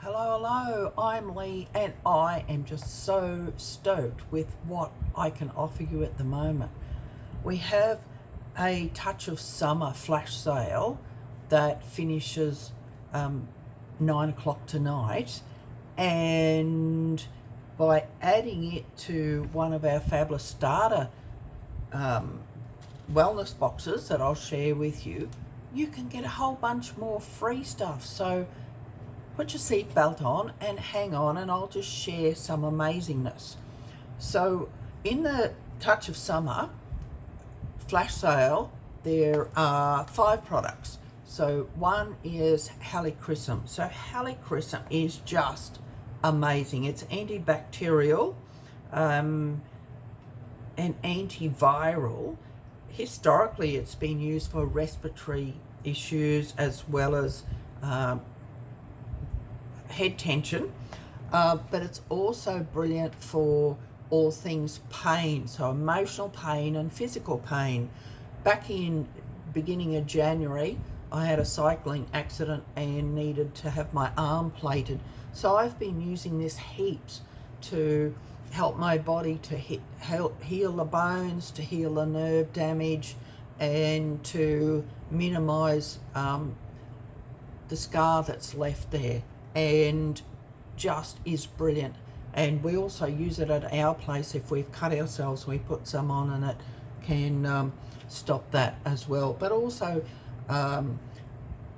Hello, I'm Lee and I am just so stoked with what I can offer you at the moment. We have a Touch of Summer flash sale that finishes 9 o'clock tonight, and by adding it to one of our fabulous starter wellness boxes that I'll share with you, you can get a whole bunch more free stuff. So put your seatbelt on and hang on, and I'll just share some amazingness. So in the Touch of Summer flash sale, there are 5 products. So one is Helichrysum. So Helichrysum is just amazing. It's antibacterial and antiviral. Historically, it's been used for respiratory issues as well as head tension, but it's also brilliant for all things pain, so emotional pain and physical pain. Back in beginning of January, I had a cycling accident and needed to have my arm plated, so I've been using this heaps to help my body to heal the bones, to heal the nerve damage, and to minimize the scar that's left there, and just is brilliant. And we also use it at our place. If we've cut ourselves, we put some on, and it can stop that as well. But also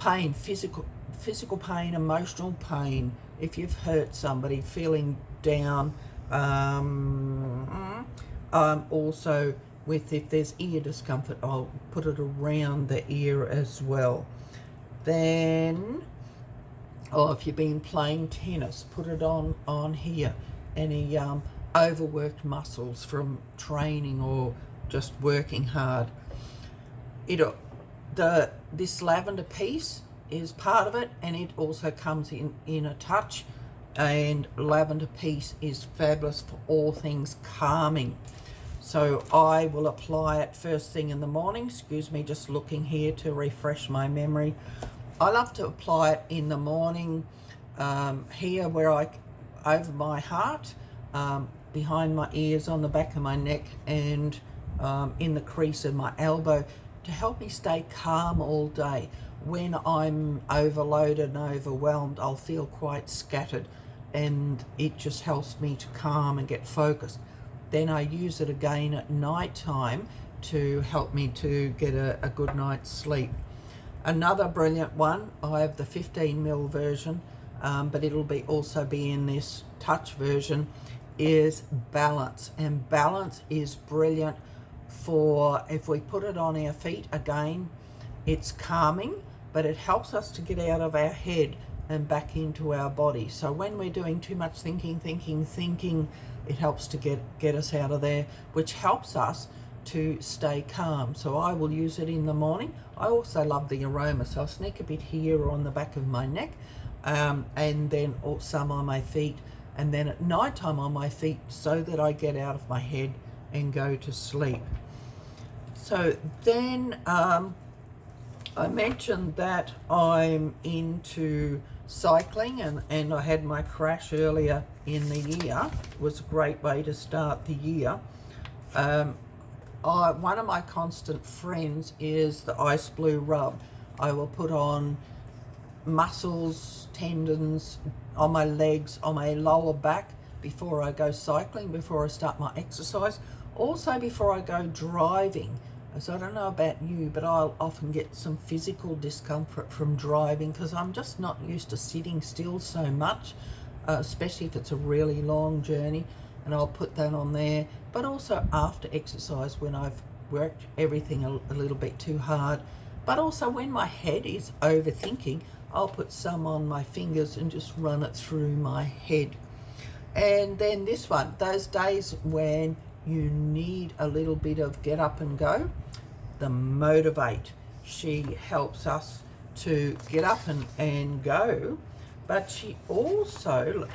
pain, physical pain, emotional pain. If you've hurt somebody, feeling down, also with, if there's ear discomfort, I'll put it around the ear as well. Then, if you've been playing tennis, put it on here. Any overworked muscles from training or just working hard. This lavender piece is part of it, and it also comes in a touch. And lavender piece is fabulous for all things calming. So I will apply it first thing in the morning. Excuse me, just looking here to refresh my memory. I love to apply it in the morning, here where over my heart, behind my ears, on the back of my neck, and in the crease of my elbow, to help me stay calm all day. When I'm overloaded and overwhelmed, I'll feel quite scattered, and it just helps me to calm and get focused. Then I use it again at night time to help me to get a good night's sleep. Another brilliant one, I have the 15ml version, but it'll also be in this touch version, is Balance. And Balance is brilliant for if we put it on our feet. Again, it's calming, but it helps us to get out of our head and back into our body. So when we're doing too much thinking, it helps to get us out of there, which helps us to stay calm. So I will use it in the morning. I also love the aroma, so I'll sneak a bit here on the back of my neck, and then some on my feet, and then at night time on my feet, so that I get out of my head and go to sleep. So then I mentioned that I'm into cycling, and I had my crash earlier in the year. It was a great way to start the year. One of my constant friends is the Ice Blue Rub. I will put on muscles, tendons, on my legs, on my lower back before I go cycling, before I start my exercise, also before I go driving. So I don't know about you, but I'll often get some physical discomfort from driving because I'm just not used to sitting still so much, especially if it's a really long journey, and I'll put that on there. But also after exercise, when I've worked everything a little bit too hard, but also when my head is overthinking, I'll put some on my fingers and just run it through my head. And then this one, those days when you need a little bit of get up and go, the Motivate. She helps us to get up and go, but she also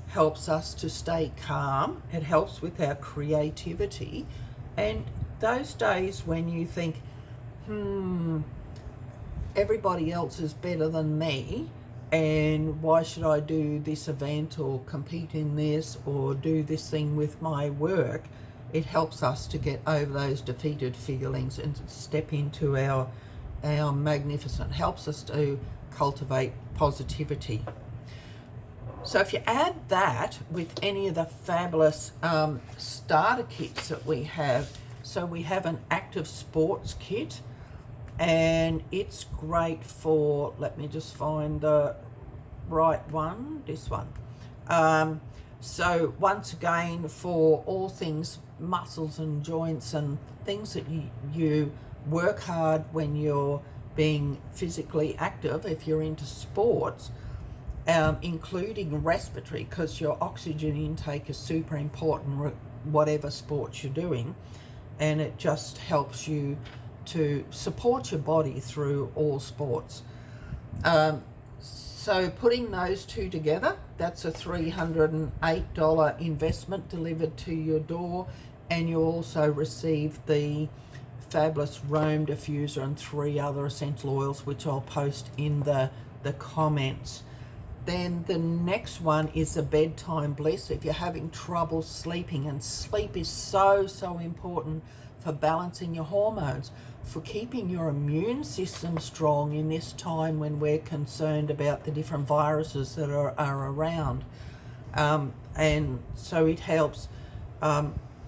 helps us to stay calm. It helps with our creativity. And those days when you think, everybody else is better than me, and why should I do this event or compete in this or do this thing with my work. It helps us to get over those defeated feelings and to step into our magnificent, helps us to cultivate positivity. So if you add that with any of the fabulous starter kits that we have, so we have an active sports kit, and it's great for, let me just find the right one, this one. So once again, for all things muscles and joints and things that you work hard when you're being physically active, if you're into sports, including respiratory, because your oxygen intake is super important whatever sports you're doing, and it just helps you to support your body through all sports. So putting those two together, that's a $308 investment delivered to your door, and you also receive the fabulous Rome diffuser and 3 other essential oils, which I'll post in the comments. Then the next one is a bedtime bliss. If you're having trouble sleeping, and sleep is so important for balancing your hormones, for keeping your immune system strong in this time when we're concerned about the different viruses that are around. And so it helps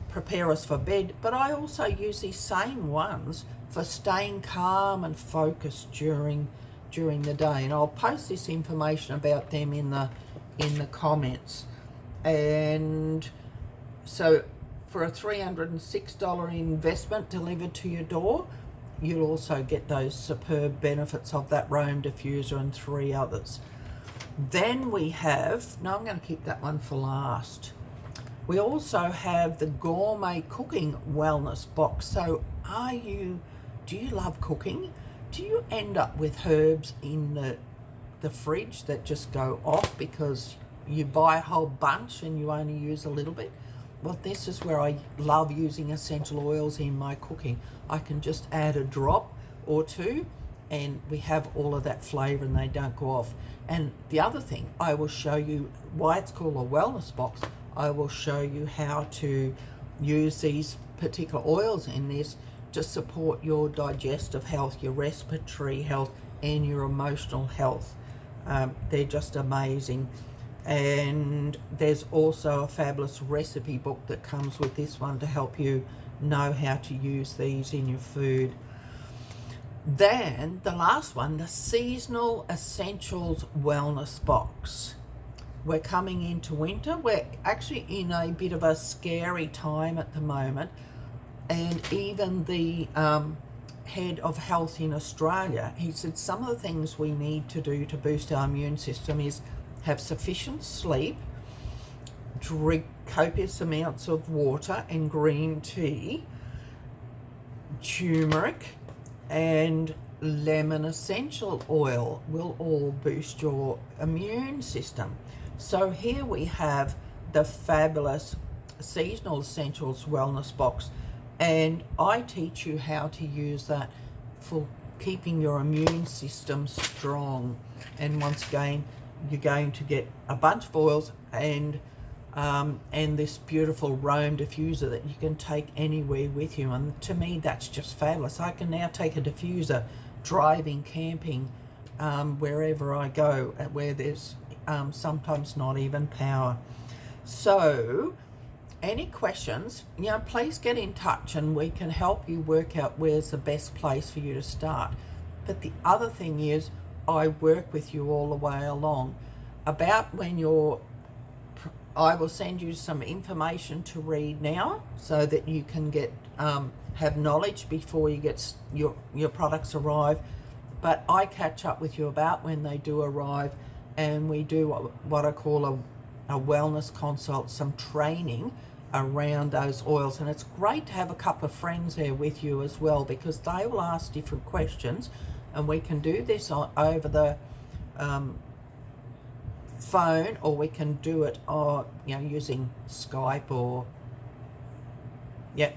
prepare us for bed. But I also use these same ones for staying calm and focused during the day, and I'll post this information about them in the comments. And so for a $306 investment delivered to your door, you'll also get those superb benefits of that Rome diffuser and 3 others. Then we have, no, I'm going to keep that one for last. We also have the Gourmet Cooking Wellness Box. So do you love cooking? Do you end up with herbs in the fridge that just go off because you buy a whole bunch and you only use a little bit? Well, this is where I love using essential oils in my cooking. I can just add a drop or two and we have all of that flavor and they don't go off. And the other thing, I will show you why it's called a wellness box. I will show you how to use these particular oils in this to support your digestive health, your respiratory health, and your emotional health. They're just amazing. And there's also a fabulous recipe book that comes with this one to help you know how to use these in your food. Then the last one, the Seasonal Essentials Wellness Box. We're coming into winter. We're actually in a bit of a scary time at the moment. And even the head of health in Australia, he said some of the things we need to do to boost our immune system is have sufficient sleep, drink copious amounts of water and green tea, turmeric and lemon essential oil will all boost your immune system. So here we have the fabulous Seasonal Essentials Wellness Box, and I teach you how to use that for keeping your immune system strong. And once again, you're going to get a bunch of oils and this beautiful Rome diffuser that you can take anywhere with you. And to me, that's just fabulous. I can now take a diffuser driving, camping, wherever I go, where there's sometimes not even power. So any questions, please get in touch and we can help you work out where's the best place for you to start. But the other thing is, I work with you all the way along. About when I will send you some information to read now so that you can get have knowledge before you get your products arrive. But I catch up with you about when they do arrive, and we do what I call a wellness consult, some training around those oils. And it's great to have a couple of friends there with you as well, because they will ask different questions, and we can do this over the phone, or we can do it using Skype or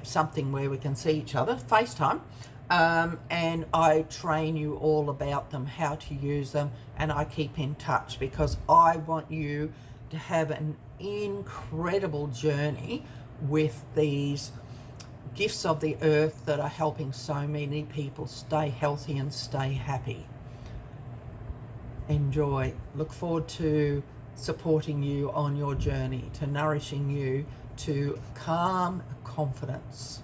something where we can see each other, FaceTime. and I train you all about them, how to use them, and I keep in touch because I want you to have an incredible journey with these gifts of the earth that are helping so many people stay healthy and stay happy. Enjoy. Look forward to supporting you on your journey, to nourishing you to calm confidence.